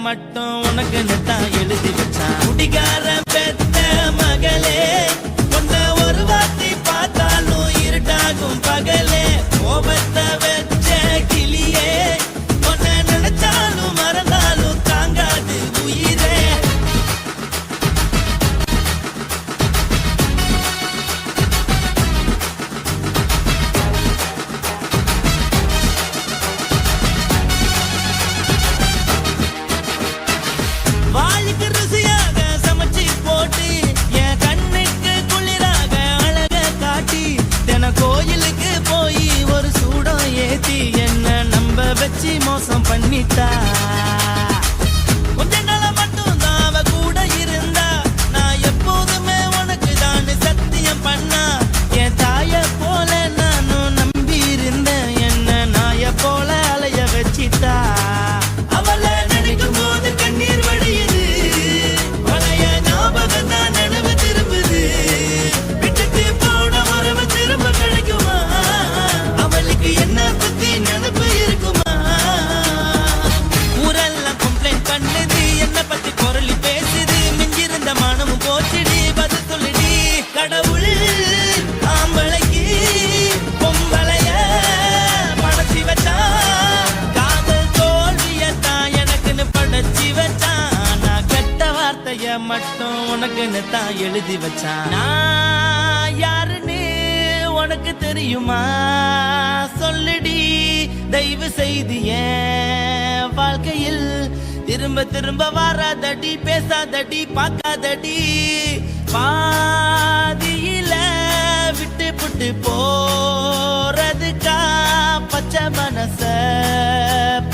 மட்டும் உனக்கு நெத்தான் எழுதி வச்சான். குடிகார பெத்த மகளே, உன்னை ஒரு வாட்டி பார்த்தாலும் இருட்டாகும் பகலே. கோபத்தை வச்ச கிளியே, உன்னை நினைச்சாலும் மறந்தாலும் தாங்காது உயிரே. வாளுக்கு ருசியாக சமைச்சு போட்டு என் கண்ணுக்கு குளிராக அழக காட்டி தின கோயிலுக்கு போய் ஒரு சூடம் ஏத்தி என்ன நம்ப வச்சு மோசம் பண்ணிட்டா. கொஞ்ச நாள மட்டும் தான் அவ கூட இருந்தா, நான் எப்போதுமே உனக்கு தான் சத்தியம் பண்ணா. என் தாய போல நானும் நம்பி இருந்தேன், என்ன நாய போல அலைய வச்சிட்டா. அவளை நினைக்கும் போது கண்ணீர் வடியுது, பழைய ஞாபகம் தான் நினைவு திரும்புது. விட்டுட்டு போன உறவு திரும்ப கிடைக்குமா? மட்டும் உனக்குன்னு தான் எழுதி வச்சான். நான் யாருன்னு உனக்கு தெரியுமா? சொல்லுடி தயவு செய்து என் வாழ்க்கையில் திரும்ப திரும்ப வராதடி, பேசாதடி, பார்க்காதடி. பாதியில விட்டு புட்டு போறதுக்கா பச்சை மனச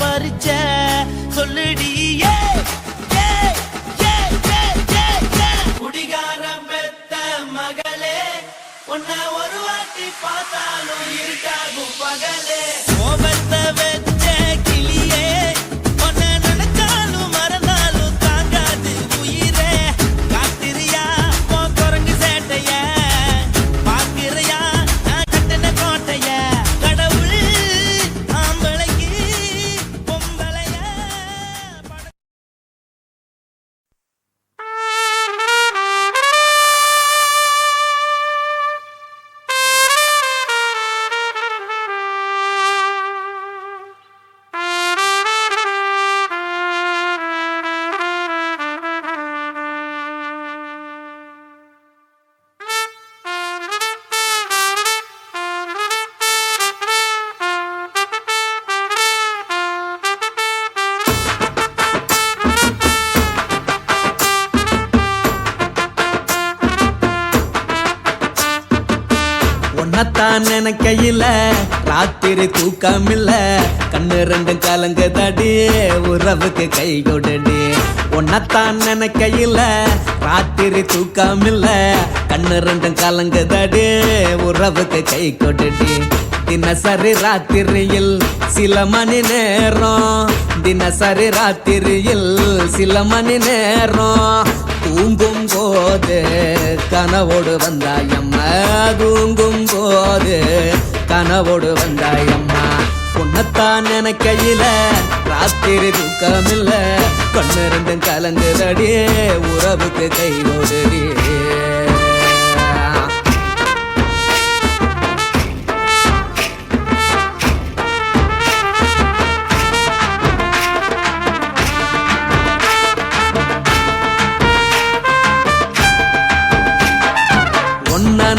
பறிச்ச சொல்லுடி. குடிகாரம் பெத்த மகளே, உன்னை ஒரு வாட்டி பார்த்தாலும் இருக்காகும் பகலே. கோபத்தை வச்ச கிளியே, உன்னை நினைச்சாலும் மறந்தாலும் தாங்காது உயிரே. காத்திரியா உன் குரங்கு சேட்டைய, பாக்கிறையா நான் கட்டின கோட்டைய. கடவுள் ஆம்பளைக்கு பொம்பளைய உன்னத்தான் நினைக்கையில ராத்திரி தூக்கமில்ல, கண்ணு ரெண்டும் கலங்குதடி, உறவுக்கு கை கொடுடி. உன்னத்தான் நினைக்கையில ராத்திரி தூக்கமில்ல, கண்ணு ரெண்டும் கலங்குதடி, உறவுக்கு கை கொடுடி. தினசரி ராத்திரியில் சில மணி நேரம், தினசரி ராத்திரியில் சில மணி நேரம் தூங்கும் போது கனவோடு வந்தாயம்மா, தூங்கும் போது கனவோடு வந்தாயம்மா. உன்னத்தான் நினைக்கையில ராத்திரி தூக்கமில்ல, கண்ணு ரெண்டும் கலங்குதடி, உறவுக்கு கை கொடுடி.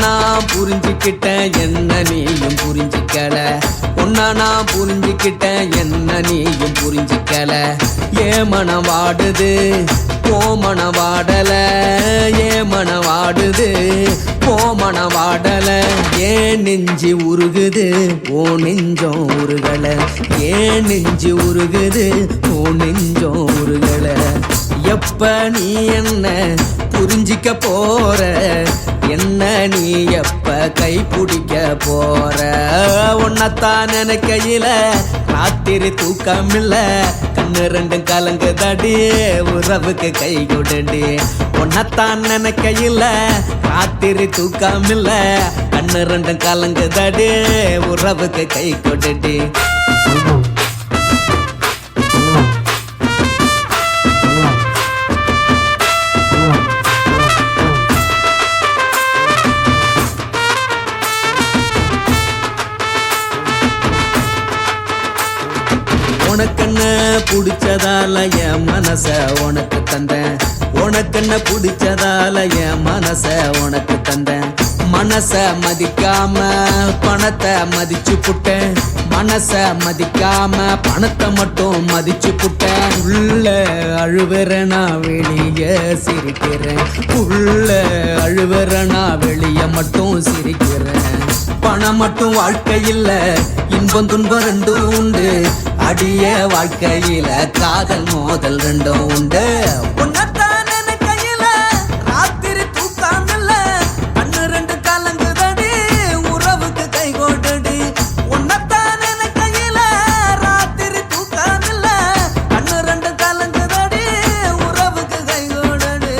நான் புரிஞ்சுக்கிட்டேன் என்ன நீயும் புரிஞ்சிக்கல, உன்ன நான் புரிஞ்சுக்கிட்டேன் என்ன நீயும் புரிஞ்சிக்கல. ஏன் மனம் வாடுது போ மனம் வாடல, ஏன் மனம் வாடுது போ மனம் வாடல. ஏன் நெஞ்சு உருகுது ஓ நெஞ்சம் உருகல, ஏன் நெஞ்சு உருகுது ஓ நெஞ்சம் உருகல. எப்ப நீ என்ன புரிஞ்சிக்க போற, என்ன நீ எப்ப கை பிடிக்க போற. உன்னத்தான் நினைக்கையில ராத்திரி தூக்கமில்ல, கண்ணு ரெண்டும் கலங்குதடி, உறவுக்கு கை கொடுடி. உன்னத்தான் நினைக்கையில ராத்திரி தூக்கமில்ல, கண்ணு ரெண்டும் கலங்குதடி, உறவுக்கு கை கொடுடி. உனக்கென்ன பிடிச்சதால என் மனச உனக்கு தந்தேன், உனக்கென்ன பிடிச்சதால என் மனச உனக்கு தந்தேன். மனச மதிக்காம பணத்தை மதிச்சு புட்டேன், மனச மதிக்காம பணத்தை மட்டும் மதிச்சு புட்டேன். உள்ள அழுவுற நான் வெளியே சிரிக்கிறேன், உள்ள அழுவுற நான் வெளியே மட்டும் சிரிக்கிறேன். பணம் மட்டும் வாழ்க்கையில் இன்பம் துன்பம் ரெண்டும் உண்டு, அடிய வாழ்க்கையில காதல் மோதல் ரெண்டும் உண்டு. உன்னத்தான் நினைக்கையில ராத்திரி தூக்கமில்ல, கண்ணு ரெண்டு கலங்குதடி, உறவுக்கு கை கொடுடி. உன்னத்தான் நினைக்கையில ராத்திரி தூக்கமில்ல, கண்ணு ரெண்டு கலங்குதடி, உறவுக்கு கை கொடுடி.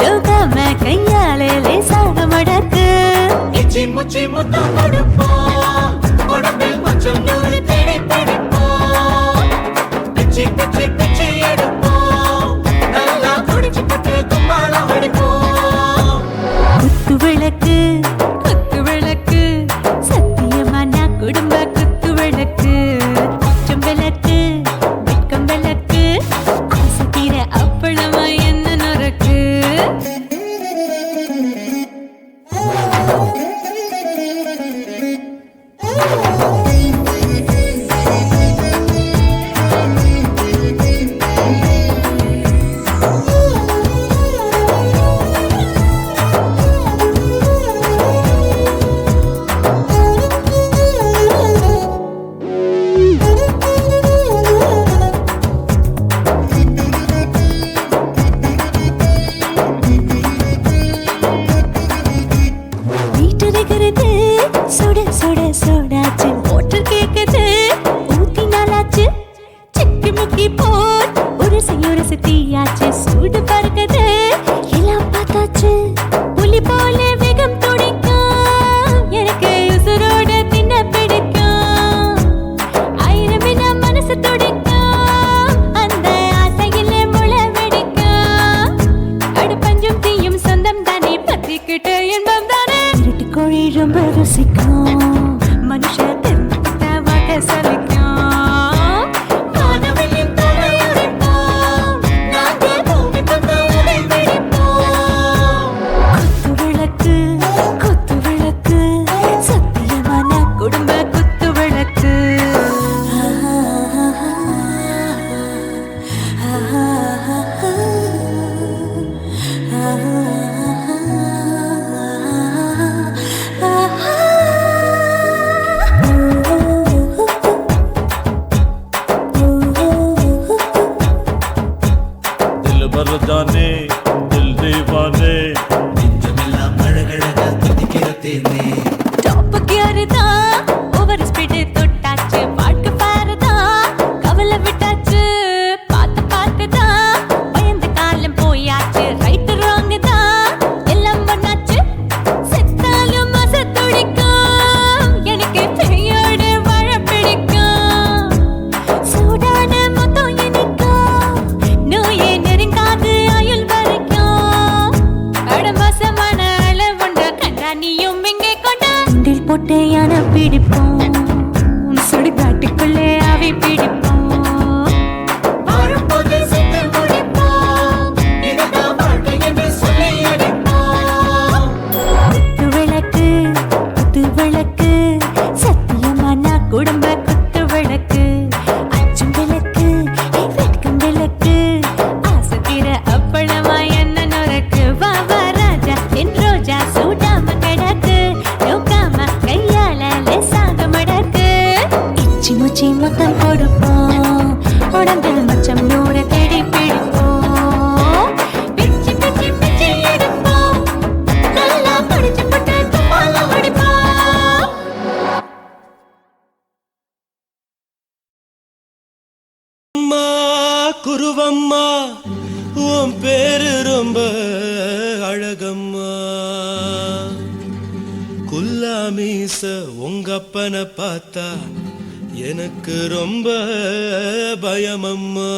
யோகாம கையாலே லேசாக மடக்கு இச்சி முச்சி முத்தம் கொடுப்போம் உடம்பில் கொஞ்சம் நூறு தேடி பிடிப்போம் பிச்சி பிச்சி பிச்சி எடுப்போம் நல்லா குடிச்சு பட்டு கும்மாளம் அடிப்போம் குத்து விளக்கு குத்து விளக்கு சத்தியமா நான் குடும்ப குத்து விளக்கு குச்சம் விளக்கு வெட்கம் விளக்கு ஆசை தீர அப்பளமா என்ன நொறுக்கு வீட்டருகிறது சுட சுட சோடாச்சு ஓட்டல் கேக்குது ஊத்தி நாளாச்சு சிக்கி முக்கி போர் ஒரு தீயாச்சு சூடு பறக்குது எல்லாம் பார்த்தாச்சு புலி போல வேகம் துடிக்கும் எனக்கு உசுரோட தின்ன பிடிக்கும் ஆயிரம் மனசு துடிக்கும் அந்த ஆசையில முளை வெடிக்கும் அடுப்பஞ்சும் தீயும் சொந்தம் தானே பத்திக்கிட்டு இன்பம் தானே கோழி ரொம்ப ருசிக்கும் மனுஷ தெரிஞ்சுக்கிட்ட வாக்க சலிக்கும் வானவெளியும் தலையுடைப்போம் நாங்கள் பூமி பந்த உடை வெடிப்போம் குத்து விளக்கு சத்தியமான குடும்ப குத்து விளக்கு भर जाने दिल दीवाने நெஞ்சமெல்லாம் அழகழகா துடிக்கிறதேனே டாப் கியர் தான் ஓவர் ஸ்பீட் தொட்டாச்சு பாட்டு பாருதான் கவலை விட்டாச்சு பார்த்து தான் பயந்து காலம் போயாச்சு ரைட் ராங் தான் எல்லாம் பண்ணாச்சு செத்தாலும் மச துடிக்கும் எனக்கு பெரியோட வாழ பிடிக்கும் சூடான மொத்தம் இனிக்கும் நோயே நெருங்காது ஆயுள் வரைக்கும் அடமோசமான அளவுண்ட கண்டா நீயும் இங்கே கொண்டா உண்டில் போட்டு யானை பிடிப்போம் சுடுகாட்டுக்குள்ளே அவை பிடிப்போம் வாழும்போது செத்து முடிப்போம் இதுதான் வாழ்க்கை என்று சொல்லி அடிப்போம் குத்து விளக்கு சத்தியமான குடும்ப குத்து விளக்கு அச்சும் விளக்கு வெட்கம் விளக்கு ஆசை தீர அப்பளமா என்ன நொறுக்கு வா வா ராஜா என் ரோஜா சூடாம கிடக்கு யோகாம கையால லேசாக மடக்கு இச்சி முச்சி மொத்தம் கொடுப்போம் உடம்பில் மச்சம் நூறு தேடி பிடிப்போம் பிச்சி பிச்சி பிச்சி எடுப்போம் நல்லா படிச்சு போட்டு தும்பாலம் அடிப்போம் அம்மா குருவம்மா உன் பேரு ரொம்ப அழகம்மா குல்லாமீச உங்க அப்பனை பார்த்தா எனக்கு ரொம்ப பயமம்மா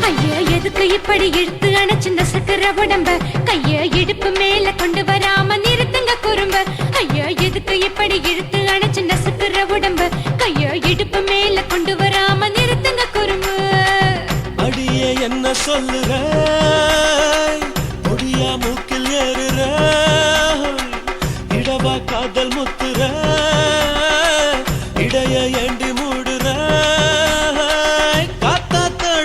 ஐயா எதுக்கு இப்படி இழுத்து அணைச்சு நசுக்கிற உடம்ப கைய இடுப்பு மேல கொண்டு வராம நிறுத்துங்க குறும்ப ஐயா எதுக்கு இப்படி இழுத்து அணைச்சு நசுக்கிற உடம்ப கைய இடுப்பு மேல கொண்டு வராம நிறுத்துங்க குறும்பு அடியே என்ன சொல்லுற ஒடியா மூக்கில் ஏறுற இடவா காதல் முத்துற இடைய ஏண்டி மூடுற காத்தாத்தட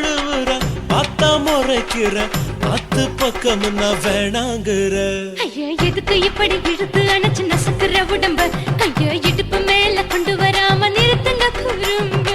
முறைக்கிற பத்து பக்கம் நான் வேணாங்கிற ஐயா எதுக்கு இப்படி இழுத்து அணைச்சு நசுக்குற உடம்ப கைய இடுப்பு மேல கொண்டு வராம நிறுத்துங்க குறும்ப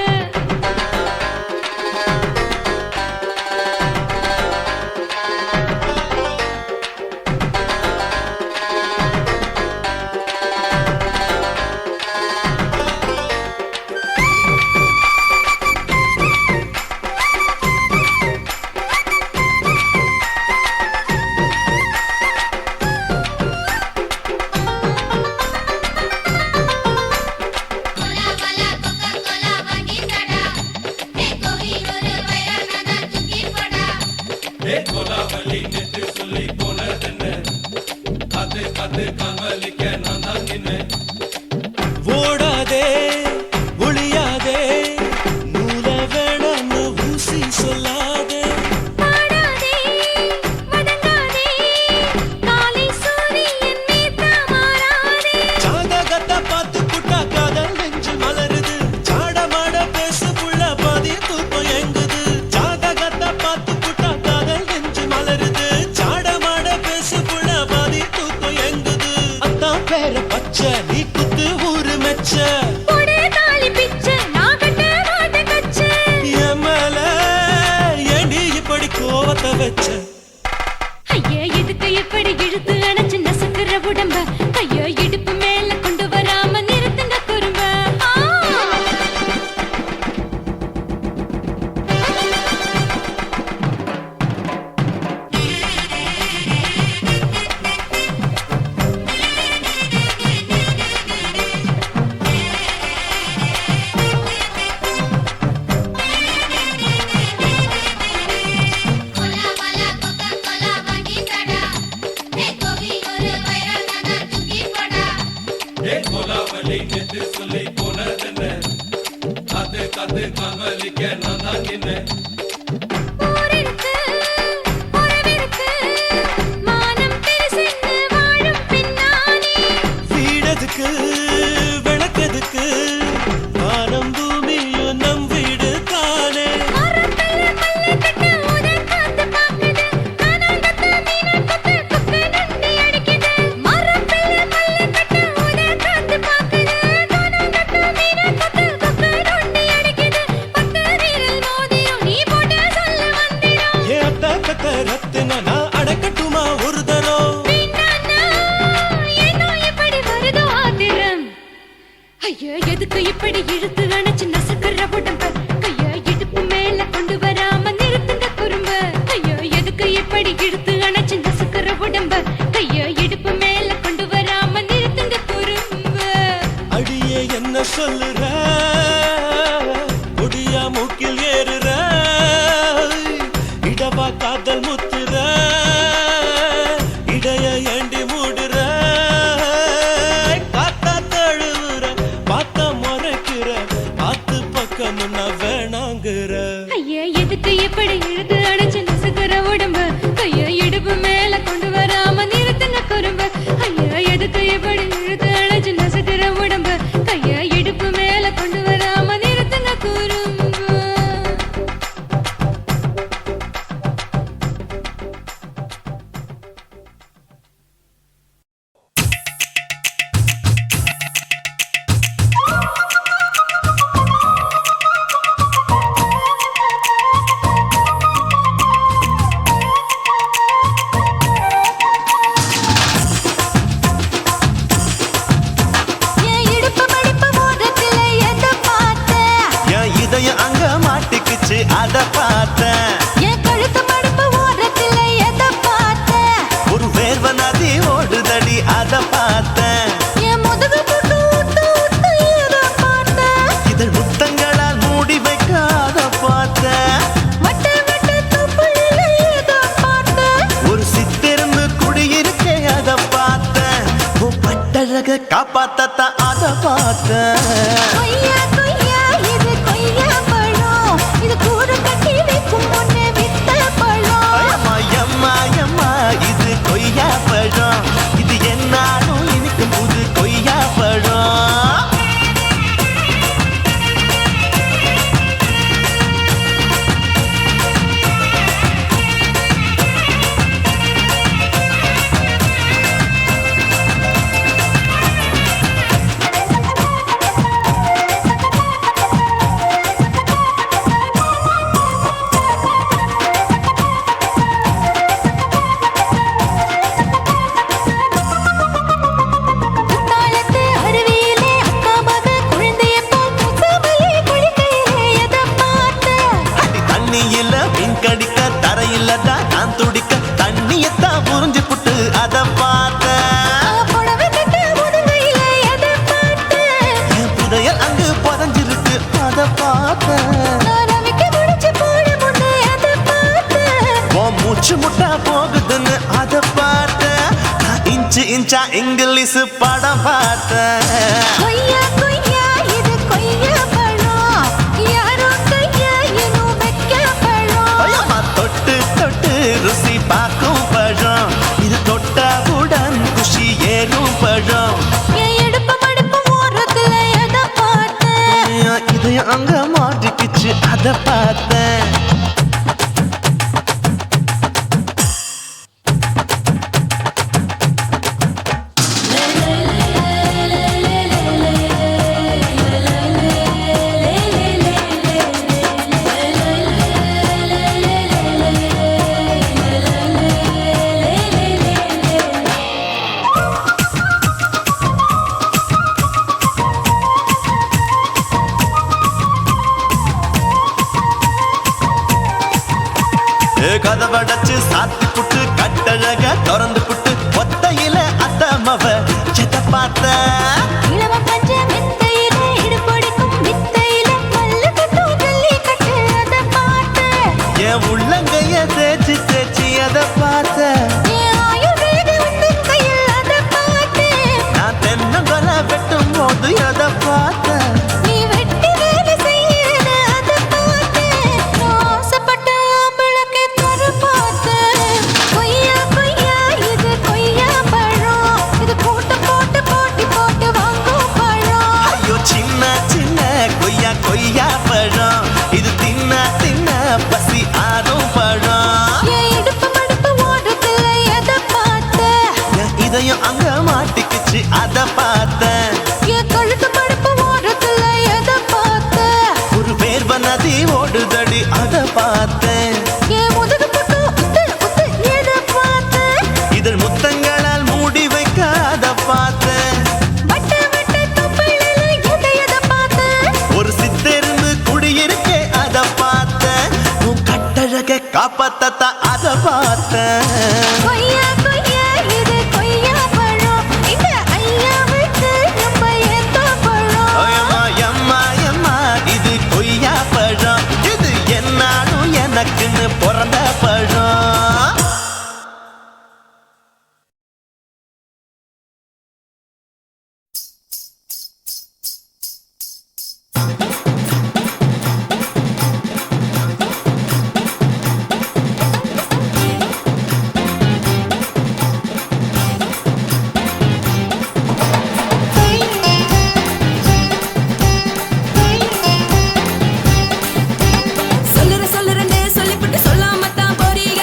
ஓடாதே ஒளியாதே நூல வேணான்னு ஊசி சொல்லாதே பாடாதே வதங்காதே காலை சூரியன் மீதா மாறாதே ஜாதகத்தை பார்த்து புட்டா காதல் நெஞ்சு மலருது சாடமாட பேசு புள்ள பாதி தூக்கம் எங்குது ஜாதகத்தை பார்த்து புட்டா காதல் நெஞ்சு மலருது சாடமாட பேசு புள்ள பாதி தூக்கம் எங்குது அத்தான் பேர பச்சை நீ குத்து ஊரு மெச்ச போடே தாலி பிச்சை நான் கட்ட மாட்ட கச்சை எமல ஏண்டி இப்படி கோவத்தை வச்ச ஐயா எதுக்கு இப்படி இழுத்து அணைச்சு நசுக்குற உடம்ப கைய இடுப்பு மேல கொண்டு வராம நிறுத்துங்க குறும்ப ஊரிருக்கு உறவிருக்கு மானம் பெருசென்று வாழும் பின்னானே வீடதுக்கு விளக்கதுக்கு வானம் பூமியும் நம் வீடு தானே மரத்துல மல்லு கட்டு உதன் காத்து பாக்குது கானாங்கத்து மீன் கொத்து குக்கு நண்டி அடிக்குது மரத்துல மல்லு கட்டு உதன் காத்து பாக்குது கானாங்கத்து மீன் கொத்து குக்கு நண்டி அடிக்குது பத்து வீரல் மோதிரம் நீ போட்டு சொல்ல வந்திடும் ஏ அத்த கத்த ரத்தின நான் அடக்கட்டுமா ஒரு தரம் பின்னானா ஏனோ இப்படி வருதோ ஆத்திரம் ஐயா எதுக்கு இப்படி இழுத்து அணைச்சு நசுக்குற உடம்ப கைய இடுப்பு மேல கொண்டு வராம நிறுத்துங்க குறும்ப ஐயா எதுக்கு இப்படி இழுத்து அணைச்சு நசுக்குற உடம்ப கைய இடுப்பு மேல கொண்டு வராம நிறுத்துங்க குறும்ப அடியே என்ன சொல்லுற கொடியா மூக்கில் ஏறுற இடவா காதல் முத்துற இடைய ஏண்டி மூடுற காத்தா தழுவுற பார்த்த முறைக்கிற ஆத்து பக்கம் நான் வேணாங்கிற ஐயா எதுக்கு இப்படி இழுத்து அணைச்சு நசுக்குற உடம்ப கைய இடுப்பு மேல கொண்டு வராம நிறுத்துங்க குறும்ப ஐயா எதுக்கு இப்படி இழுத்து அணைச்சு நசுக்குற உடம்ப கைய இடுப்பு மேல கொண்டு வராம நிறுத்துங்க குறும்ப என் இடுப்பு மடிப்பு ஓரத்துல எதை பார்த்தேன் என் இதயம் அங்க மாட்டிக்குச்சு அத பார்த்தேன் என் கழுத்து மடிப்பு ஓரத்துல எதை பார்த்தேன் ஒரு வேர்வ நதி ஓடுதடி அத பார்த்தேன் என் முதுகு புட்டு விட்டு விட்டு எதை பார்த்தேன் இதழ் முத்தங்களால் மூடி வைக்க அத பார்த்தேன் வட்ட வட்ட தொப்புள்ள எதை பார்த்தேன் ஒரு சித்திரன்னு குடியிருக்கே அத பார்த்தேன் உன் பட்டழக காப்பாத்தத்தான் அத பார்த்தேன் கொய்யா கொய்யா இது கொய்யா பழம் இது கூறு கட்டி வைக்கும் முன்னே வித்த பழம் அம்மா எம்மா எம்மா இது கொய்யா பழம் இது என்னாலும் இனிக்கும் புது கொய்யா பழம் தண்ணியில மீன் கடிக்க தரையில தான் நான் துடிக்க தண்ணியத்தான் புரிஞ்சு புட்டு அத பார்த்தேன் புடவை கட்ட முதுகையில எதை பார்த்தேன் என் புதையல் அங்கு புதஞ்சிருக்கு அத பார்த்தேன் நான் ரவிக்கு முடிச்சு போட முன்னே எதை பார்த்தேன் உன் மூச்சு முட்டா போகுதுன்னு அத பார்த்தேன் நான் இன்ச்சு இன்ச்சா இங்கிலீஷ் படம் பார்த்தேன் கொய்யா கொய்யா இது கொய்யா பழம் யாரோ கையா இன்னும் வைக்க பழம் ஐயம்மா, தொட்டு தொட்டு ருசி பார்க்கும் பழம் இது தொட்டாவுடன் குஷி ஏறும் பழம் என் இடுப்பு மடுப்பு ஓரத்துல எதை பார்த்தேன் என் இதயம் அங்க மாட்டிக்கிச்சு அத பார்த்தேன் கதவடைச்சு சாத்தி புட்டு கட்டழக திறந்து புட்டு ஒத்தையில அத்தமவ செத்த பார்த்த இளவ பஞ்ச மெத்தையில இடுப்பொடிக்கும் வித்தையில மல்லு கட்டும் ஜல்லி கட்டு அதை பார்த்தேன் என் உள்ளங்கைய தேய்ச்சி தேய்ச்சி அத பார்த்த என் ஆயுர்வேத உந்தன் கையில் அதை பார்த்தேன் நான் தென்னங்கொலை வெட்டும் போது அத பார்த்த நீ வெட்டி வேலை செய்யறத அதை பார்த்தேன் நான் ஆசைப்பட்ட ஆம்பளுக்கு தர பார்த்தேன் கொய்யா கொய்யா இது கொய்யா பழம் இது போட்டு போட்டு போட்டி போட்டு வாங்கும் பழம் ஐயோ சின்ன சின்ன கொய்யா கொய்யா பழம் இது தின்ன தின்ன பசி ஆறும் பழம் என் இடுப்பு மடுப்பு ஓடுறதுல எதை பார்த்தேன் என் இதயம் அங்க மாட்டிக்கிச்சு அத பார்த்தேன் என் கழுத்து மடுப்பு ஓடுறதுல எதை பார்த்தேன் ஒரு வேர்வ நதி ஓடுதடி அத பார்த்தேன் என் முதுகு பக்கம் உத்து உத்து எதை பார்த்தேன் இதழ் முத்தங்களால் மூடி வைக்க அத பார்த்தேன் வட்ட வட்ட தொப்பையில எதை பார்த்தேன் ஒரு சித்தெருந்து குடியிருக்கே அத பார்த்தேன் உன் கட்டழக காப்பாத்தத்தா அத பார்த்தேன் கொய்யா கொய்யா இது கொய்யா பழம் இந்த ஐயாவுக்கு ரொம்ப ஏத்த பழம் எம்மா எம்மா எம்மா இது கொய்யா பழம் இது என்னாலும் எனக்குன்னு பிறந்த பழம் சொல்லுறேன்னு சொல்லிப்புட்டு சொல்லாமத்தான் போறீங்க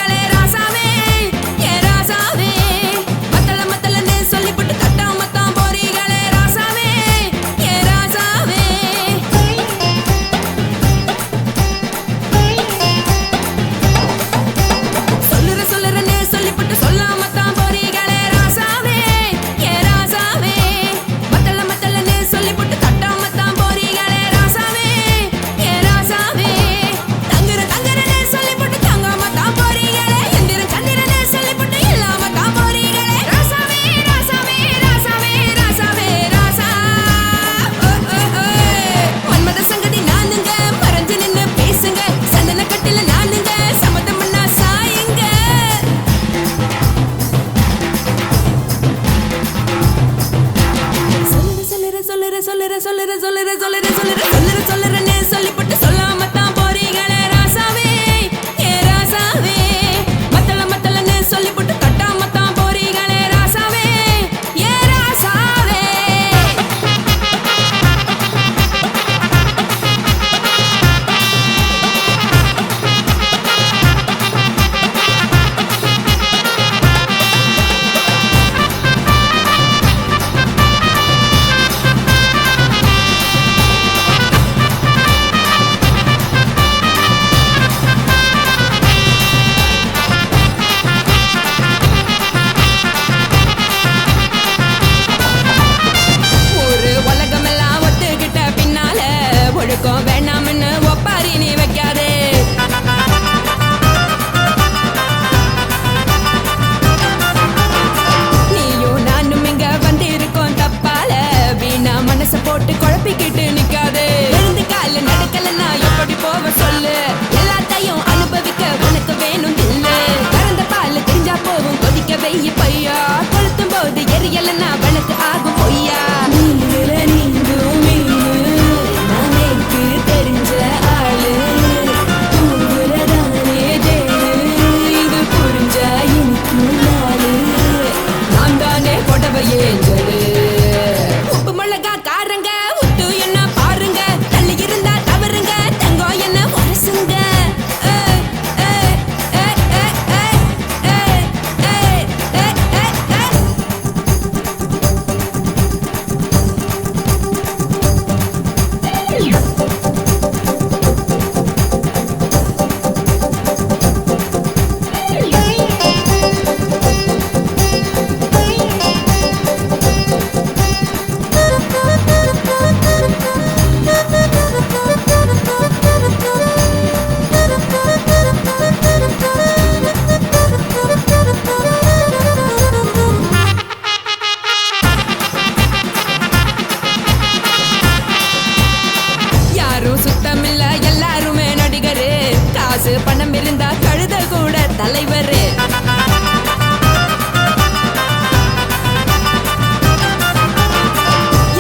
வந்தா கழுத கூட தலைவர்.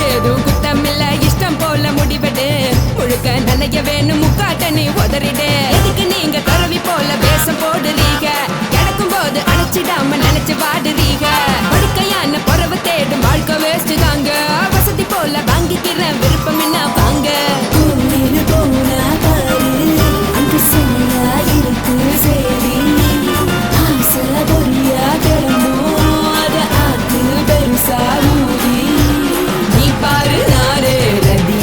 ஏதோ குத்தமில்ல இஷ்டம் போல முடிவெடு. முழுக்க நனைய வேணும் முக்காட்ட நீ உதறிடு. எதுக்கு நீங்க கருவி போல வேஷம் போடுறீங்க? கிடக்கும் போது அணைச்சிடாம நினைச்சு வாடுறீங்க. படுக்கையான பொறவு தேடும் வாழ்க்கை வேஸ்ட் தாங்க. வசதி போல வாங்கிக்கிற விருப்பம் என்ன வாங்க. நீ பாரு நாரே ரதி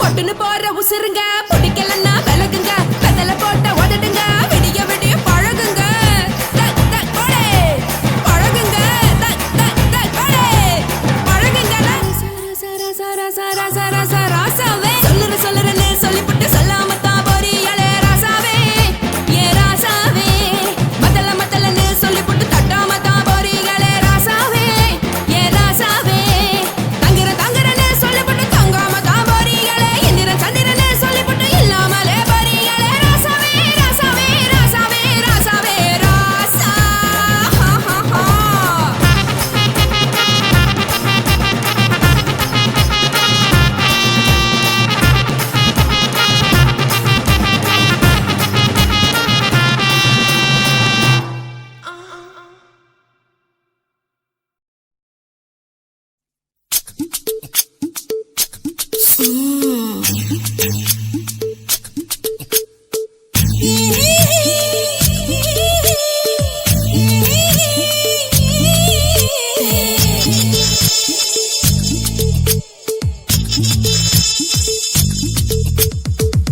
பொட்டுன்னு போற உசுருங்க. பிடிக்கலன்னா விலகுங்க. வெத்தல போட்ட உதடுங்க. விடிய விடிய பழகுங்க. பழகுங்க பழகுங்க. ராசாவே சொல்லுறேன்னு சொல்லிவிட்டு சொல்லாம தான் போறியாளே ராசாவே. ஏ ராசாவே மத்தலன்னு சொல்லிவிட்டு தட்டாம தான் போறீங்களே ராசாவே. ஏ ராசாவே தங்குறேன்னு சொல்லிவிட்டு தங்காம தான் போறீங்களே. எந்திரன் சந்திரன்னு சொல்லிவிட்டு இல்லாமலே போறீங்களே ராசாவே. ராசாவே ராசாவே ராசாவே ராசா.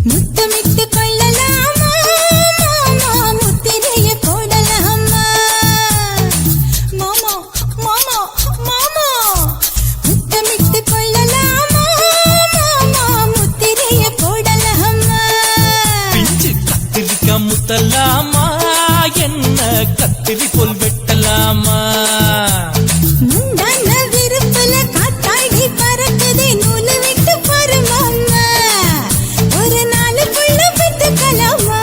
முத்தமிட்டு கொள்ளலாமா மாமா முத்திரைய போடலாமா மாமா மாமா மாமா முத்தமிட்டு கொள்ளலாமா மாமா முத்திரைய போடலாமா. பிஞ்சு கத்திரிக்கா முத்தலாமா என்ன கத்திரி போல் வெட்டலாமா. முந்தான விருப்பல காத்தாடி பறக்குதே நூலு விட்டு பாரு மாமா. ஒரு நாளுக்குள்ள பெற்றுக்கலாமா.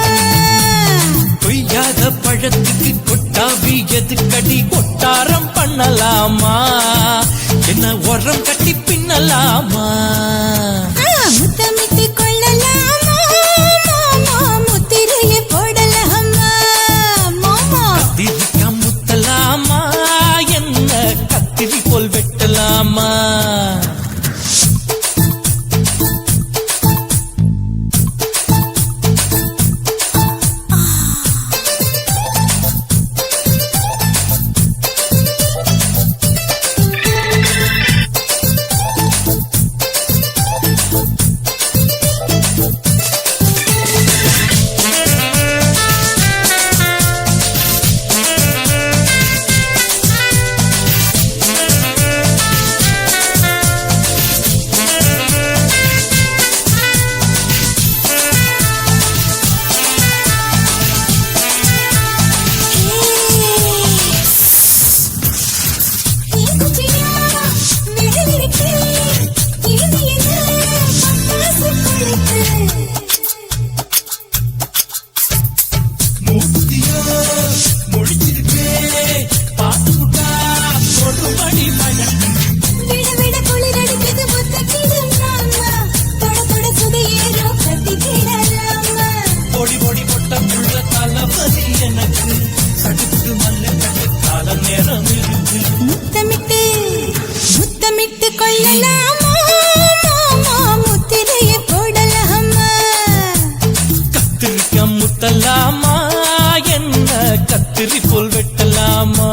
கொய்யாத பழத்துக்கு கொட்டாவி எதுக்கடி கொட்டாரம் பண்ணலாமா. என்ன உரம் கட்டி பின்னலாமா. முத்தமிட்டு கொள்ளலாமா மாமா முத்திரைய போடலாமா மாமா. கத்திரிக்கா முத்தலாமா என்ன கத்திரி போல் வெட்டலாமா. கொள்ளலாமா மாமா முத்திரைய போடலாமா. கத்திரிக்க முத்தலாமா என்ன கத்திரி போல் வெட்டலாமா.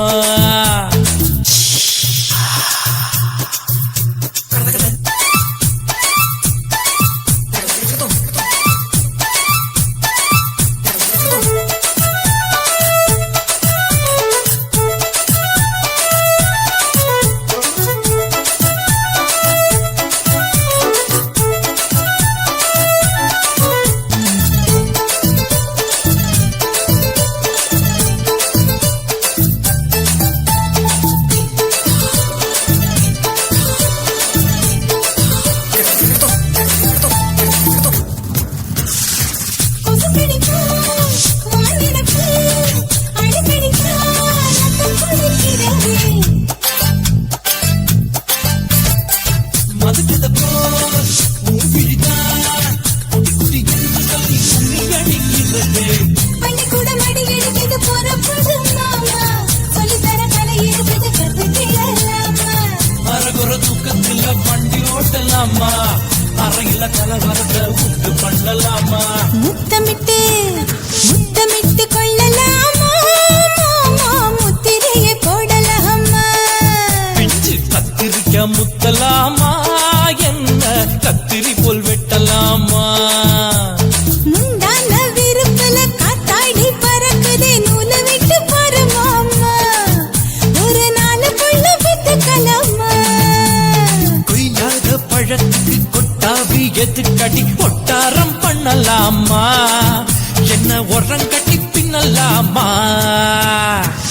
சொல்லலாமா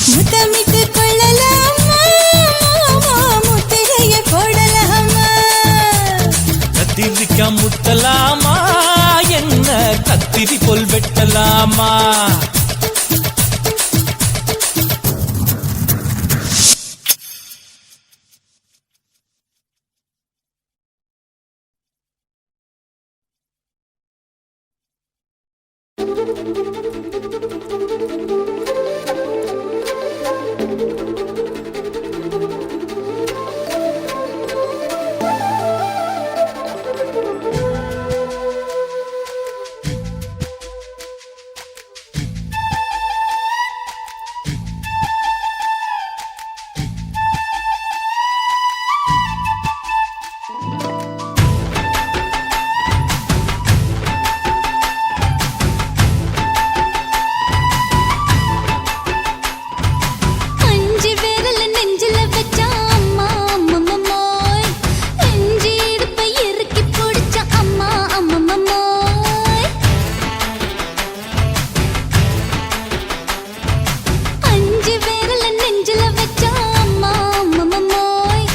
முத்தமிட்டு கொள்ளலாமா மாமா முத்திரையை போடலாமா கத்திரிக்கா முத்தலாமா என்ன கத்திரி போல் வெட்டலாமா அஞ்சு விரல நெஞ்சில வச்சா அம்மா அம்மம்மோய் நெஞ்சு இடுப்பை இறுக்கி பிடிச்ச அம்மா அம்மம்மோய் அஞ்சு விரல நெஞ்சில வச்சா அம்மா அம்மம்மோய்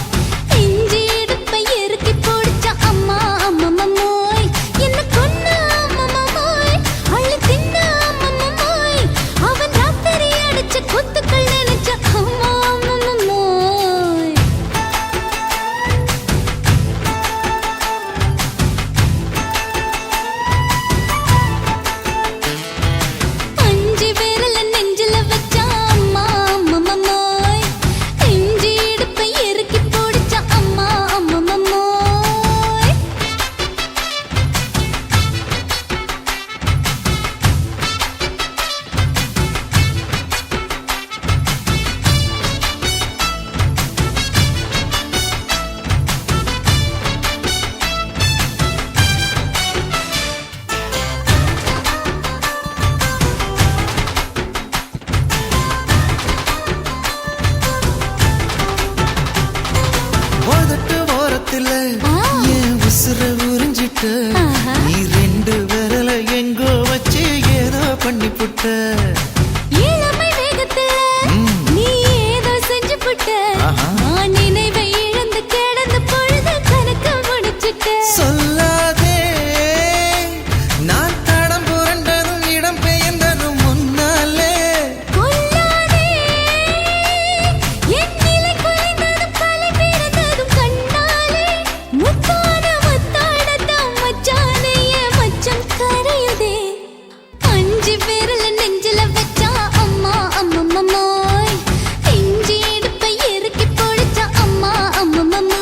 நெஞ்சு இடுப்பை இறுக்கி பிடிச்ச அம்மா அம்மம்மோய் என்ன கொன்ன அம்மம்மோய் அள்ளி தின்ன அம்மம்மோய் அவன் ராத்திரி அடிச்ச குத்துக்கள் நினைச்ச அம்மா அம்மம்மோய் அஞ்சு விரல நெஞ்சில வச்சா அம்மா அம்மம்மோய் நெஞ்சு இடுப்பை இறுக்கி பிடிச்ச அம்மா அம்மம்மோய் உதட்டு ஓரத்துல என் உசுர உறிஞ்சிட்ட ஆஹா. நீ ரெண்டு விரல எங்கோ வச்சு ஏதோ பண்ணி புட்ட இளமை வேகத்துல நீ ஏதோ செஞ்சு புட்ட ஆஹா. நான் நினைவை இழந்து கிடந்து பொழுது கணக்கு முடிச்சிட்ட சொல்லாதே நான் தடம் புரண்டதும் இடம் பெயர்ந்ததும் முன்னாலே கொல்லாதே என் நிலை குலைந்ததும் பல பிறந்ததும் கண்ணாலே முத்தான முத்தாடத்தான் மச்சானைய மச்சம் கரையுதே அஞ்சு விரல நெஞ்சில வச்சா அம்மா அம்மம்மோய் நெஞ்சு இடுப்பை இறுக்கி பிடிச்ச அம்மா அம்மம்மோய்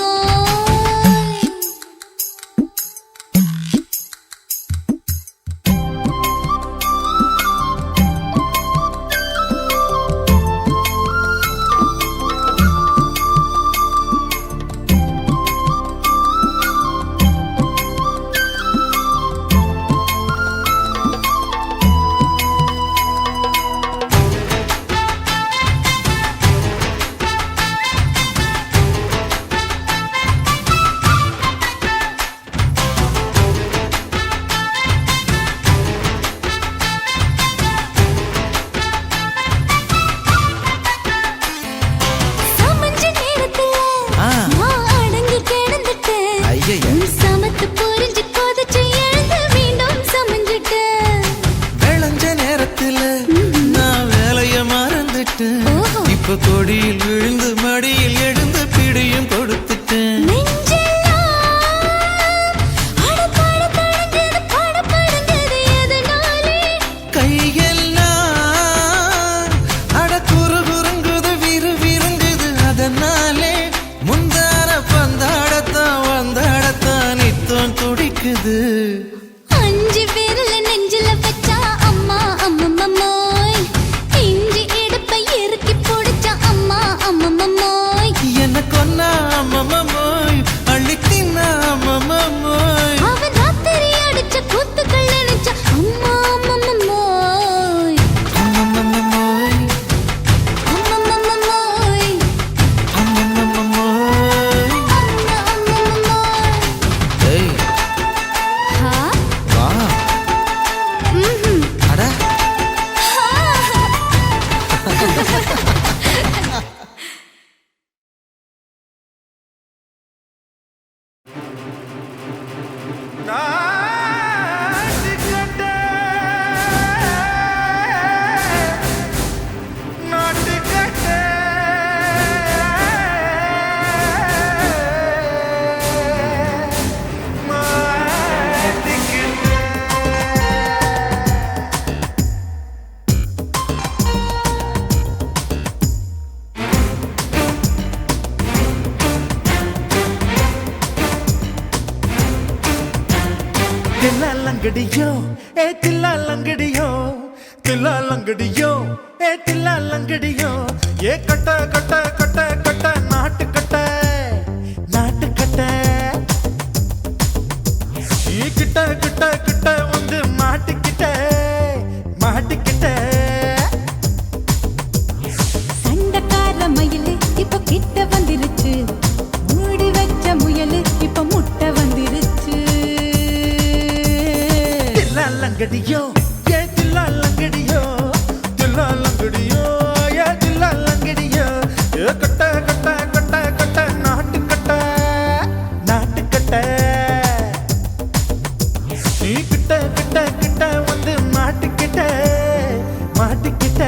சமஞ்ச நேரத்துல ஆ. நான் அடங்கி கிடந்துட்டேன் ஐயைய. உன் சமத்து புரிஞ்சு கொதிச்சு எழுந்து மீண்டும் சமஞ்சிட்டேன் விளைஞ்ச நேரத்துல நான் வேலைய மறந்துட்டேன் ஓஹோ. இப்ப கொடியில் விழுந்து மடியில் எழுந்து பிடியும் கொடுத்துட்டேன் நெஞ்செல்லாம் அடப்பாட தடஞ்சது படபடந்தது எதனாலே கையெல்லாம் அட குறு குறுங்குது விறு விருங்குது அதனாலே முந்தார பந்தாடத்தான் வந்தாடத்தான் நித்தம் துடிக்குது அஞ்சு விரல நெஞ்சில வச்சா அம்மா அம்மம்மோய் நெஞ்சு இடுப்பை இறுக்கி பிடிச்ச அம்மா அம்மம்மோய் என்ன கொன்னா தில்லாலங்கடியோ ஏ தில்லாலங்கடியோ தில்லாலங்கடியோ ஏ தில்லாலங்கடியோ ஏ கட்ட கட்ட கட்ட கட்ட நாட்டு கட்ட நாட்டு கட்ட நீ கிட்ட கிட்ட கிட்ட வந்து மாட்டிக்கிட்ட மாட்டிக்கிட்ட சண்டக்கார மயிலு இப்ப கிட்ட வந்துருச்சு மூடி வச்ச முயலு இப்ப முட்டை வந்துருச்சு தில்லாலங்கடியோ ஏ தில்லாலங்கடியோ தில்லாலங்கடியோ ஏ தில்லாலங்கடியோ ஏ கட்ட கட்ட கட்ட கட்ட நாட்டு கட்ட நாட்டு கட்ட நீ கிட்ட கிட்ட கிட்ட வந்து மாட்டிக்கிட்ட மாட்டிக்கிட்ட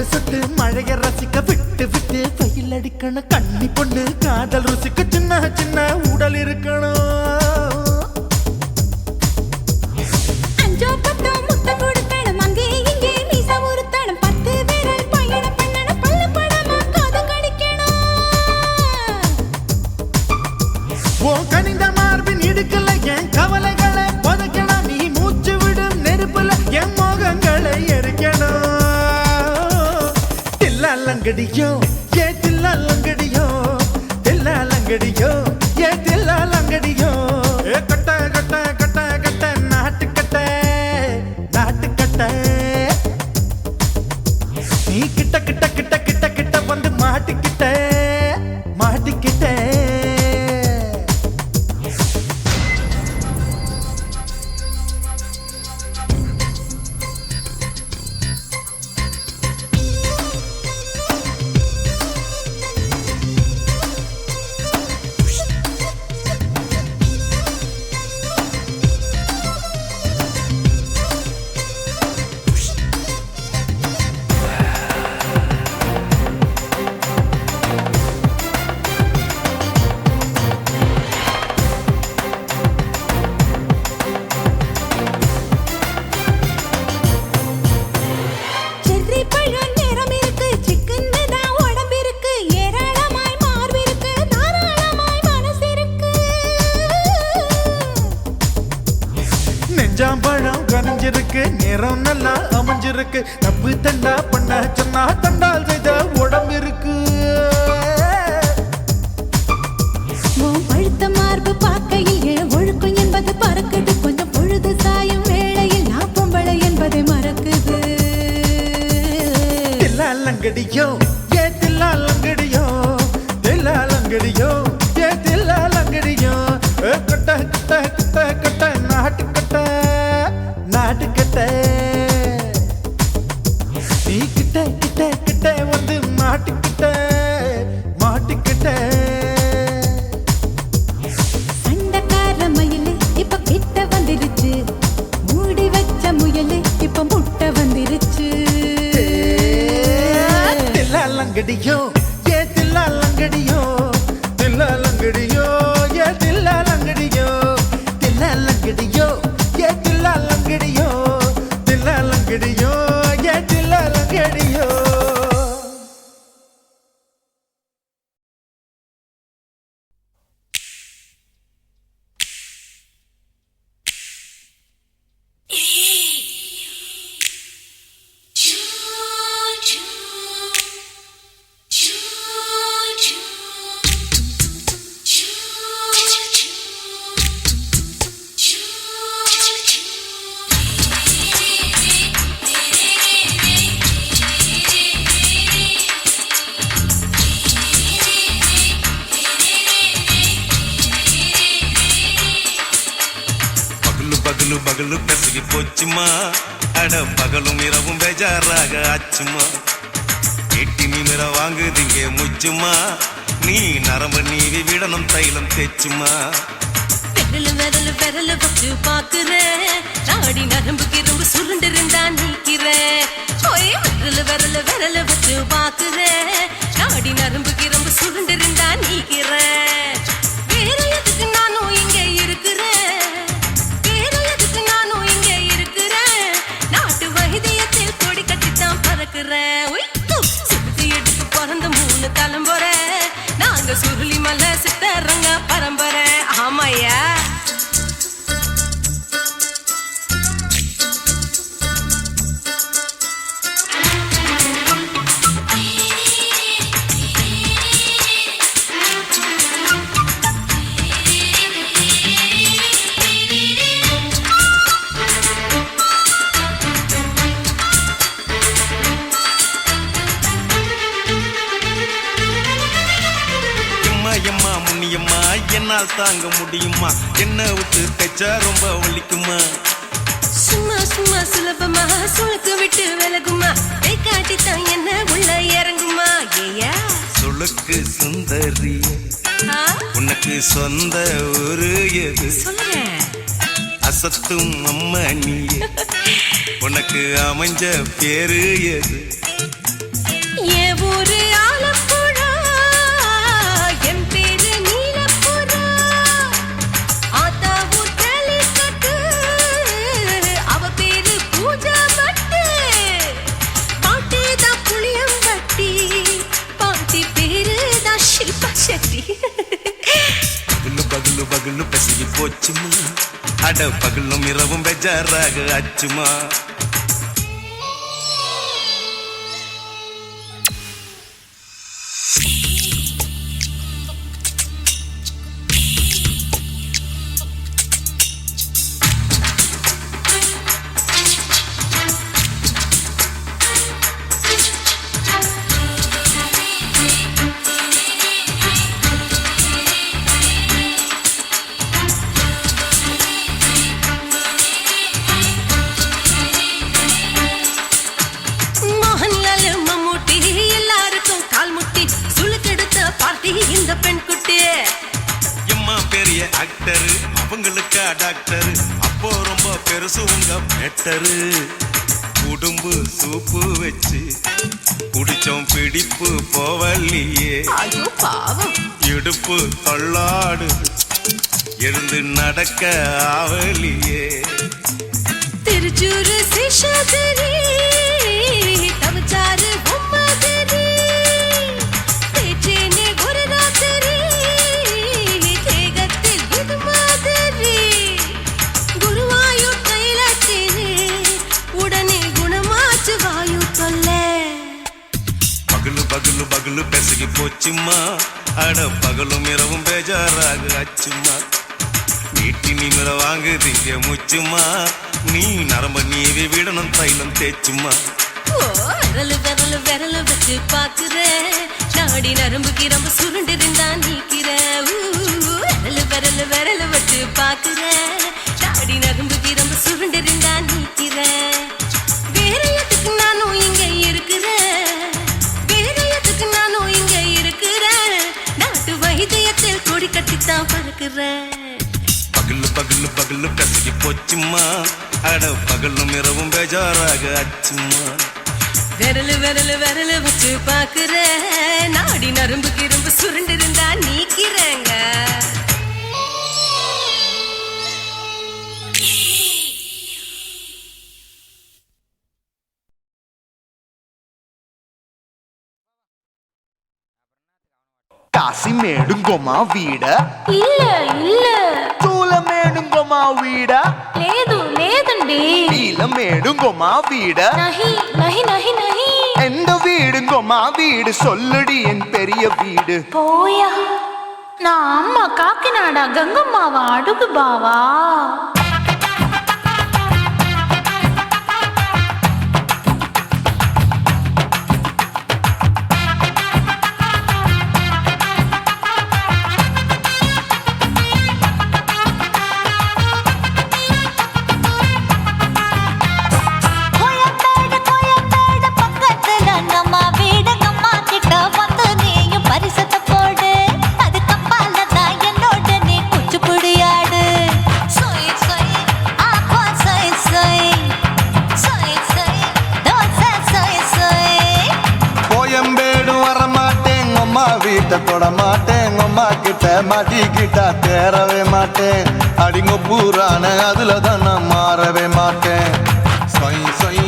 சொட்டு மழைய ரசிக்க விட்டு விட்டு வெயில் அடிக்கணும் கண்ணி பொண்ணு காதல் ருசிக்க சின்ன சின்ன உடல் இருக்கணும் அஞ்சோ பத்தோ முட்டை கொடுக்கணும் அங்கே இங்கே மீசா உருத்தணும் 10 விரல் பயணம் பண்ணணும் பல்ல படமா காது கடிக்கணும் ஓ கனிந்த மார்பின் இடுக்கல என் கவலைகளை புதைக்கணும் நீ மூச்சு விடும் நெருப்புல என் மோகங்களை எரிக்கணும் தில்லாலங்கடியோ ஏ தில்லாலங்கடியோ தில்லாலங்கடியோ ஏ தில்லாலங்கடியோ ஏ கட்ட கட்ட கட்ட கட்ட நாட்டு கட்ட நாட்டு கட்ட நீ கிட்ட கிட்ட கிட்ட கிட்ட கிட்ட வந்து மாட்டிக்கிட்ட மாட்டிக்கிட்ட செர்ரி பழம் நிறம் இருக்கு சிக்கன்னு தான் உடம்பு இருக்கு ஏராளமாய் மார்பு இருக்கு தாராளமாய் மனசு இருக்கு நெஞ்சாம்பழம் கனிஞ்சிருக்கு நிறம் நல்லா அமைஞ்சிருக்கு தப்பு தண்டா பண்ண சொன்னா தண்டால் செய்த உடம்பு இருக்கு உன் பழுத்த மார்பு பார்க்கையில் இள ஒழுக்கம் என்பது பறக்குது கொஞ்சம் பொழுது சாயும் வேளையில் நான் பொம்பளை என்பதை மறக்குது தில்லாலங்கடியோ ஏ தில்லாலங்கடியோ தில்லாலங்கடியோ ஏ தில்லாலங்கடியோ ஏ கட்ட கட்ட கட்ட கட்ட நாட்டு கட்ட நாட்டு கட்ட நீ கிட்ட கிட்ட கிட்ட வந்து மாட்டிக்கிட்ட மாட்டிக்கிட்ட சண்டக்கார மயிலு இப்ப கிட்ட வந்துருச்சு மூடி வச்ச முயலு இப்ப முட்டை வந்துருச்சு தில்லாலங்கடியோ ஏ தில்லாலங்கடியோ தில்லாலங்கடியோ ஏ தில்லாலங்கடியோ தில்லாலங்கடியோ ஏ தில்லாலங்கடியோ பகலு பகலு பெசகி போச்சுமா அட பகலும் இரவும் பேஜாராக ஆச்சுமா எட்டி நிமிர வாங்குதிங்க முச்சுமா நீ நரம்பு நீவி விடணும் தைலம் தேச்சுமா விரல் விரல் வச்சு பாக்குறேன் நாடி நரம்புக்கு ரொம்ப சுருண்டு இருந்தா நீக்கிறேன் விரல் வச்சு பாக்குறேன் நாடி நரம்புக்கு ரொம்ப சுருண்டு இருந்தா நீக்கிறேன் வேற எதுக்கு நானும் இங்க இருக்கிறேன் வேற எதுக்கு நானும் இங்க இருக்கிறேன் நாட்டு வைத்தியத்தில் கொடி கட்டித்தான் பறக்கிறேன் சுத்தி எடுத்து பிறந்த 3 தலைமுறை நாங்க சுருளி மலை சித்தரங்க பரம்பரை ஆமாயா எம்மா முன்னியம்மா என்னால் தாங்க முடியுமா என்ன விட்டு தைச்சா ரொம்ப வலிக்குமா சும்மா சும்மா சுலபமா சுளுக்கு விட்டு விலகுமா கை காட்டித்தான் என்ன உள்ள இறங்குமா ஏயா சுளுக்கு சுந்தரி உனக்கு சொந்த ஊரு எது சொல்றேன் அசத்தும் அம்மா நீ உனக்கு அமைஞ்ச பேரு எது என் ஊரு ஆலப்புழா என் பேரு நீலப்புறா ஆத்தா ஊர் கலிக்கட்டு அவ பேரு பூஜா பட்டு பாட்டி தான் புளியம்பட்டி பாட்டி பேரு தான் ஷில்பா செட்டி பகலு பகலு பகலு பசிக்கு போச்சுமா அட பகலும் இரவும் பெஜாராக ஆச்சுமா இந்த பெண் குட்டி எம்மா பெரிய ஆக்டர் அவங்களுக்கா டாக்டர் அப்போ ரொம்ப பெருசு உங்க மேட்டரு குடும்பு சூப்பு வச்சு குடிச்சோம் பிடிப்பு போவல்லையே ஐயோ பாவம் இடுப்பு தள்ளாடு எழுந்து நடக்க ஆவலியே திருச்சூரு சிஷாதிரி தவச்சாரு பொம்மதிரி தேச்சேனே ஒரு ராத்திரி தேகத்தில் இது மாதிரி குருவாயூர் கைலாச்சேனே உடனே குணமாச்சு வாயு தொல்லை பகலு பகலு பகலு பெசகி போச்சுமா அட பகலும் இரவும் பேஜாராக ஆச்சுமா நீட்டி நிமிர வாங்குதிங்க முச்சுமா நீ நரம்ப நீவி விடணும் தைலம் தேச்சுமா விரல் வச்சு பாக்குறேன் நாடி நரம்புக்கு ரொம்ப சுருண்டு இருந்தா நீக்கிறேன் விரல் வச்சு பாக்குறேன் நாடி நரம்புக்கு ரொம்ப சுருண்டு இருந்தா நீக்கிறேன் வேற எதுக்கு நானும் இங்க இருக்கிறேன் வேற எதுக்கு நானும் இங்க இருக்கிறேன் நாட்டு வைத்தியத்தில் கொடி கட்டித்தான் பறக்கிறேன் பகலு பகலு பகலு பெசகி போச்சுமா அட பகலும் இரவும் பேஜாராக ஆச்சுமா விரல் வச்சு பாக்குறேன் நாடி நரம்புக்கு ரொம்ப சுருண்டு இருந்தா நீக்கிறேங்க కాశీమేడుంగోమా వీడ இல்ல చూలమేడుంగోమా వీడ లేదు లేదండి నీలమేడుంగోమా వీడ நஹி நஹி நஹி நஹி எந்த வீடுங்கோமா வீடு சொல்லுடி என் பெரிய வீடு போயா நான் அம்மா காக்கிநாடா கங்கம்மாவா அடுகு பாவா கிட்ட மாட்டிக்கிட்டா தேரவே மாட்டேன் அடிங்க பூரான அதுல தான் நான் மாறவே மாட்டேன் சொய் சொய்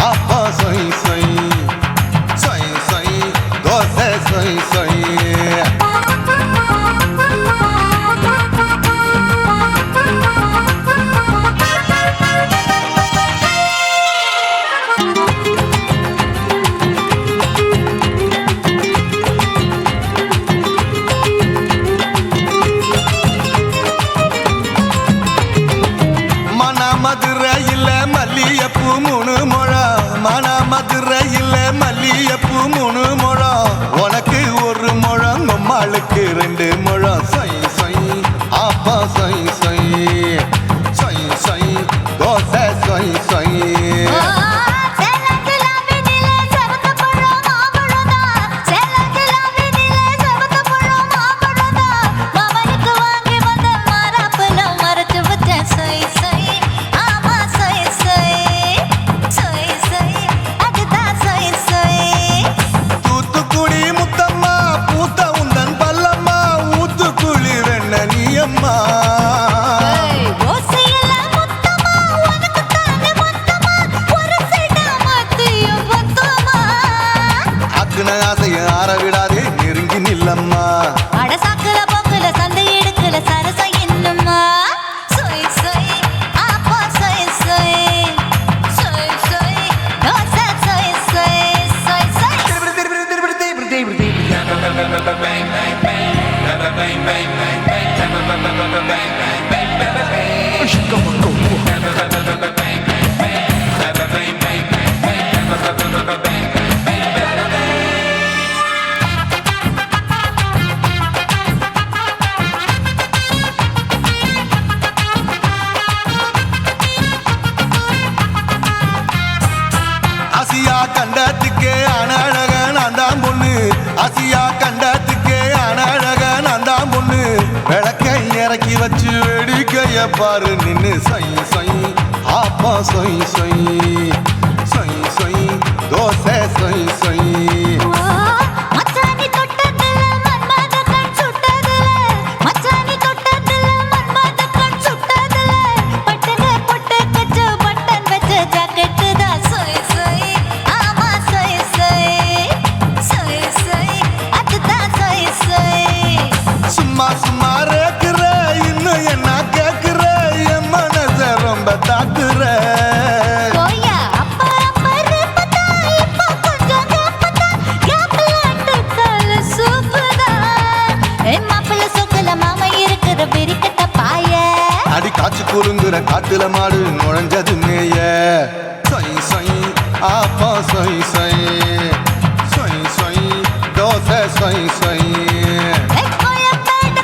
ஆப்பா சொய் சொய் சொய் சொய் தோசை சொய் சொய் மதுரையில் மல்லியப்பூ 3 முழம் மன மதுரையில் மல்லியப்பூ 3 முழம் உனக்கு 1 முழம் உம்மாளுக்கு 2 முழம் சொய் சொய் ஆப்பா சொய் சொய் சொய் சொய் தோசை சொய் சொய் ஆசைய ஆற விடாதே நெருங்கி நில்லம்மா அடசாக்குல போக்குல சந்தை எடுக்கல சரச என்னம்மா சொய் சொய் ஆப்பா சொய் சொய் சொய் சொய் தோசை சொய் சொய் சொய் சொய் ஆசியா கண்டத்துக்கே அனழக நான் தான் பொண்ணு ஆசியா கண்டத்துக்கே அனழக நான் தான் பொண்ணு விளக்கை இறக்கி வச்சு வேடிக்கைய பாரு நின்னு சொய் சொய் ஆப்பா சொய் சொய் சொய் சொய் தோசை சொய் சொய் மச்சானி தொட்டதுல மன்மத கண் சுட்டதுல மச்சானி தொட்டதுல மன்மத கண் சுட்டதுல பட்டன பொட்டு கச்சு பட்டன் வச்ச ஜாக்கெட் தான் சொய் சொய் ஆமா சொய் சொய் சொய் சொய் அதுதான் சொய் சொய் சும்மா சும்மா ரேக்குற இன்னும் என்ன கேக்குற என் மனச ரொம்ப தாக்குற போயா அப்பா அப்பா ரப்பதா இப்ப கொஞ்சம் ரப்பதா யாப்லாட்டு கால சூப்பதா என் மாப்பிள்ள சொக்கல மாமா இருக்கிற வெறிக்கட்ட பாய அடி காய்ச்சி குலுங்குற காட்டுல மாடு நுழைஞ்சது மேய சொய் சொய் ஆப்பா சொய் சொய் சொய் சொய் தோசை சொய் சொய் கோயம்பேடு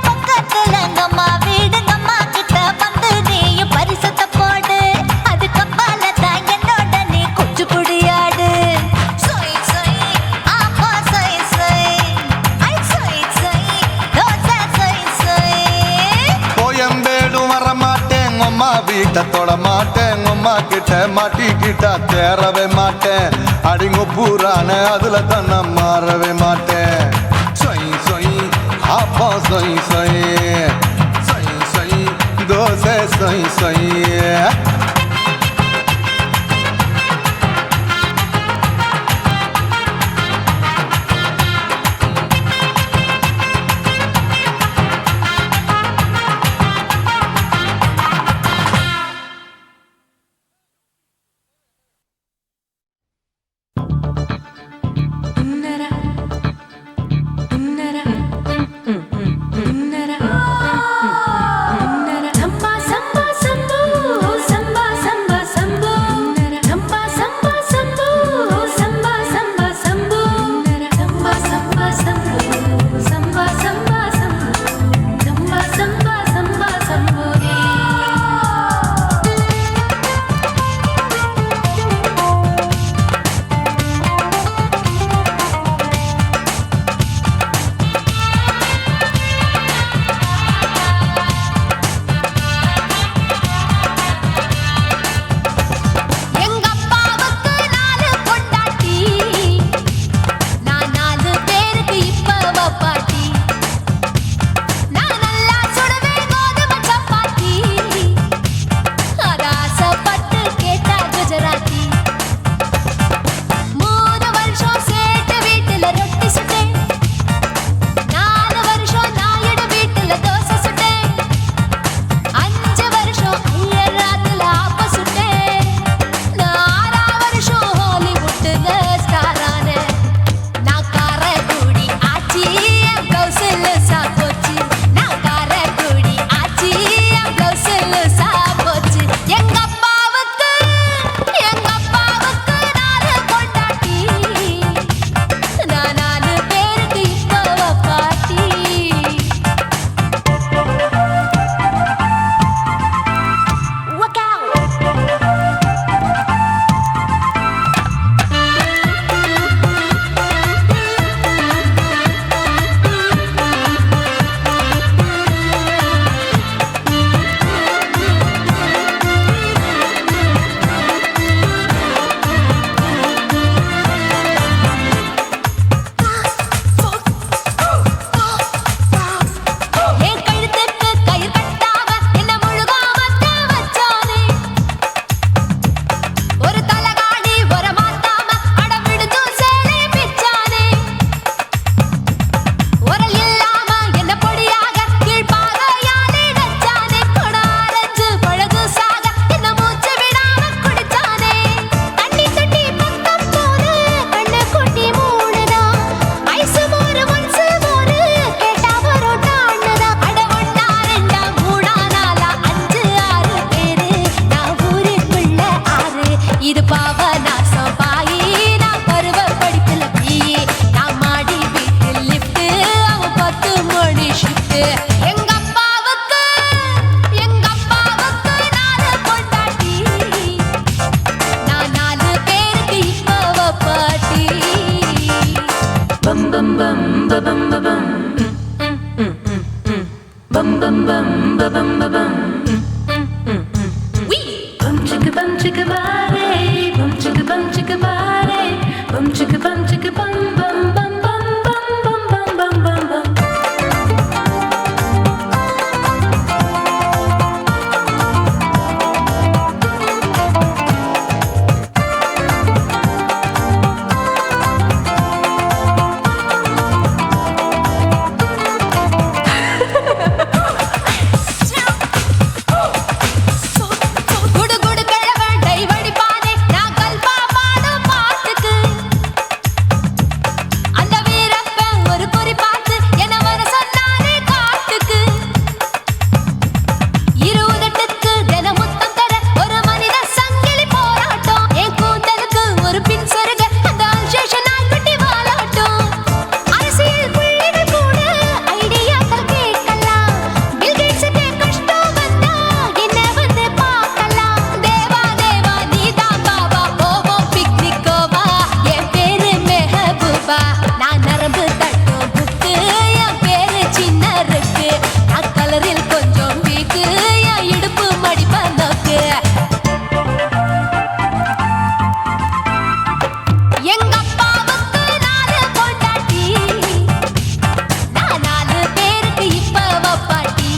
பக்கத்துல எங்கம்மா வீடு அம்மா கிட்ட வந்து நீயும் பரிசத்தை போடு அது கப்பால தான் என்னோட நீ குச்சி புடியாடு சொய் சொய் ஆப்பா சொய் சொய் ஐ சொய் சொய் தோசை சொய் சொய் கோயம்பேடு வர மாட்டேன் அம்மா வீட்டை தொட மாட்டேன் அம்மா கிட்ட மாட்டிக்கிட்டா தேரவே மாட்டேன் அடிங்க பூரான அதுல தான் நான் மாறவே மாட்டேன் சொய் சொய் ஆப்பா சொய் சொய் சொய் சொய் தோசை சொய் சொய் சம்பா சம்பா சம்போ சம்பா இருக்கு. எங்க அப்பாவுக்கு நாலு பொண்டாட்டி, நான் 4 பேருக்கு இப்ப பாட்டி. பம் பம் பம் பம் பம் bum bum bum bum bum bum bum chicka body bum chicka body bum chicka bum bum bum bum bum bum bum bum bum. குடு குடு கிழவன் டைவடி பானே நான் கல்பா பாடும் பாட்டுக்கு. அந்த வீரப்பன் ஒரு குறி பார்த்து என்ன வர சொன்னானே காட்டுக்கு. 20 தினம் முத்தம் தர ஒரு மனித சங்கிலி போராட்டம். என் கூந்தலுக்கு ஒரு பின் சொருக அந்த அல்சேஷன் நாய்க்குட்டி வாலாட்டம். அரசியல் புள்ளிகள் கூட ஐடியாக்கள் கேட்கலாம். பில் கேட்ஸுக்கே கஷ்டம் வந்தா என்ன வந்து பார்க்கலாம். தேவா தேவா நீதான் பாபா போவோம் பிக்னிக்கோவா. என் பேரு மெஹபூபா, நான் நரம்பு தட்டும் புக்கு. என் பேரு சின்ன இருக்கு, நான் கலரில் கொஞ்சம் வீக்கு. என் இடுப்பு மடிப்ப நோக்கு. எங்க அப்பாவுக்கு 4 பொண்டாட்டி, நான் 4 பேருக்கு இப்ப பாட்டி.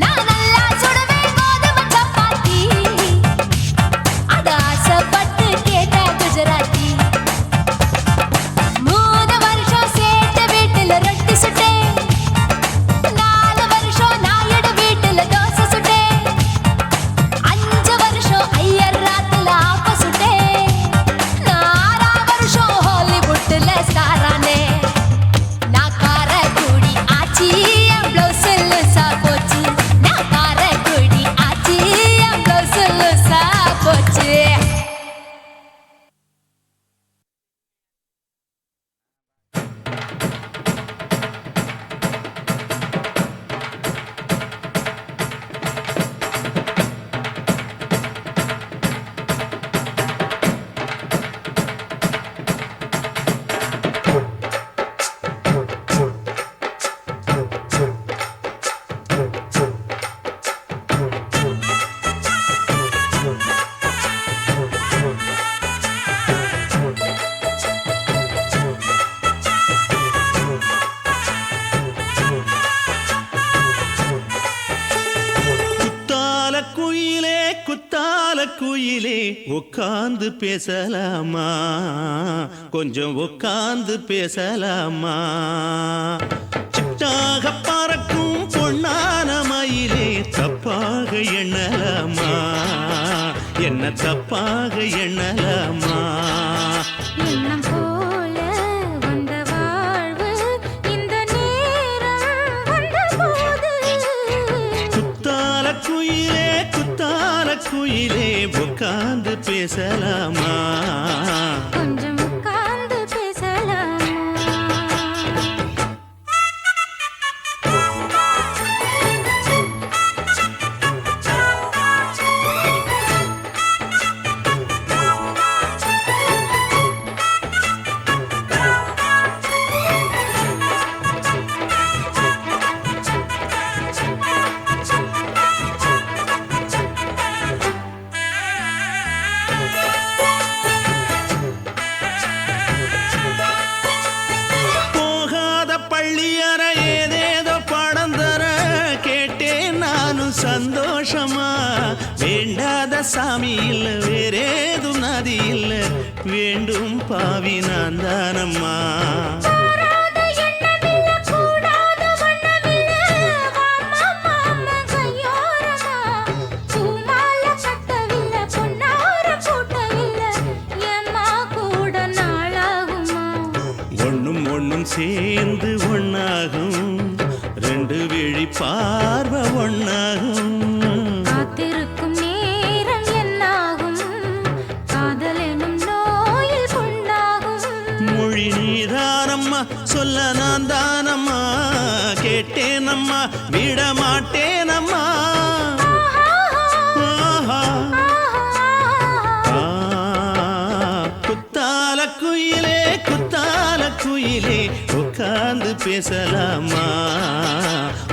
நான் நல்லா சுடுவேன் கோதுமை சப்பாத்தி, அத ஆசைப்பட்டு கேட்ட குஜராத்தி. 3 வருஷம் சேர்த்து வீட்டுல ரொட்டி சுட்டேன். 4 வருஷம் நாயுடு வீட்டுல தோசை சுட்டேன். 5 வருஷம் ஐயர் ராத்துல ஆப்ப சுட்டேன். 4 வருஷம் ஹாலிவுட்ல ஸ்டாரானே. நான் காரக்குடி ஆச்சி, என் ப்ளவுஸ் லூசா போச்சு. நான் காரக்குடி ஆச்சி, என் ப்ளவுஸ் லூசா போச்சு. குத்தால குயிலே உட்கார்ந்து பேசலாமா, கொஞ்சம் உட்கார்ந்து பேசலாமா. சிட்டாக பறக்கும் பொன்னான மயிலே தப்பாக எண்ணலாமா, என்ன தப்பாக எண்ணலாமா. எண்ணம் போல வந்த வாழ்வு இந்த நேரம் வந்தபோது. குத்தால குயிலே உட்கார்ந்து பேசலாமா, கொஞ்சம் உட்கார்ந்து பேசலாமா. சந்தோஷமா. வேண்டாத சாமி இல்ல, வேறேதும் நதி இல்ல, வேண்டும் பாவி நான் தானம்மா. ஒண்ணும் சேர்ந்து ஒன்னாகும், 2 விழி பார்வை ஒன்னாகும். காத்திருக்கும் நேரம் என்னாகும், காதல் எனும் நோயில் கொண்டாகும். மொழி நீதானம்மா, சொல்ல நான் தானம்மா, மாட்டேனம்மா விட மாட்டேனம்மா ஆஹா. குத்தால குயிலே குத்தால குயிலே உட்கார்ந்து பேசலாமா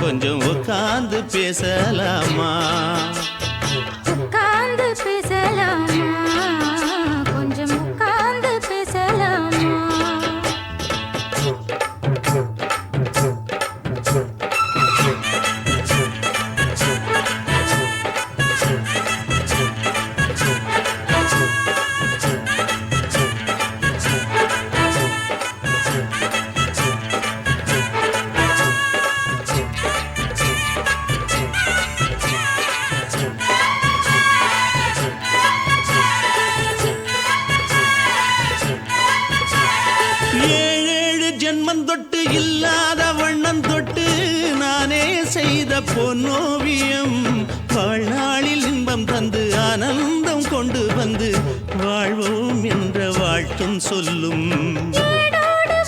கொஞ்சம் உட்கார்ந்து பேசலாமா உட்கார்ந்து பேசலாமா கொஞ்சம் உட்கார்ந்து பேசலாமா ஏழேழு ஜென்மம் தொட்டு இல்லாத வண்ணம் தொட்டு நானே செய்த பொன்னோவியம் வாழ்நாளில் இன்பம் தந்து ஆனந்தம் கொண்டு வந்து வாழ்வோம் என்ற வாழ்த்தும் சொல்லும் ஏடோடு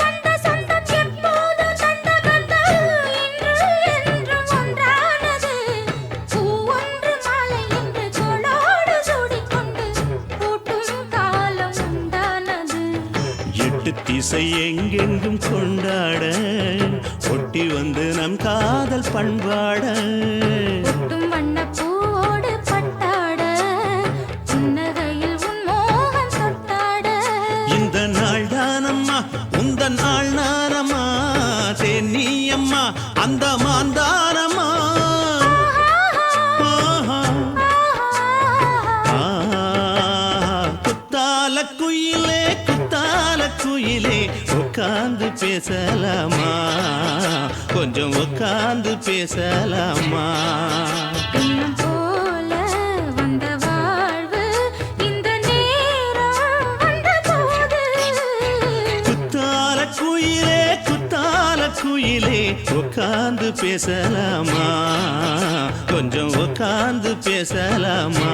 வந்த சொந்தம் எப்போதும் தந்த பந்தம் இன்று என்றும் ஒன்றானது பூ ஒன்று மாலை என்று தோளோடு சூடிக்கொண்டு பூட்டும் காலம் உண்டானது எட்டு திசை எங்கெங்கும் கொண்டாட ஒட்டி வந்து நம் காதல் பண்பாட ஒட்டும் வண்ணப் பூவோடு பட்டாட புன்னகையில் உன் மோகம் தொட்டாட இந்த நாள் தானம்மா உந்த நாள் நானம்மா தேனி அம்மா அந்த மாந்தானம்மா ஆஹா. குத்தால குயிலே உட்கார்ந்து பேசலாமா கொஞ்சம் உட்கார்ந்து பேசலாமா இன்னும் போல வந்த வாழ்வு இந்த நேரம் வந்தபோது குத்தால குயிலே உட்கார்ந்து பேசலாமா கொஞ்சம் உட்கார்ந்து பேசலாமா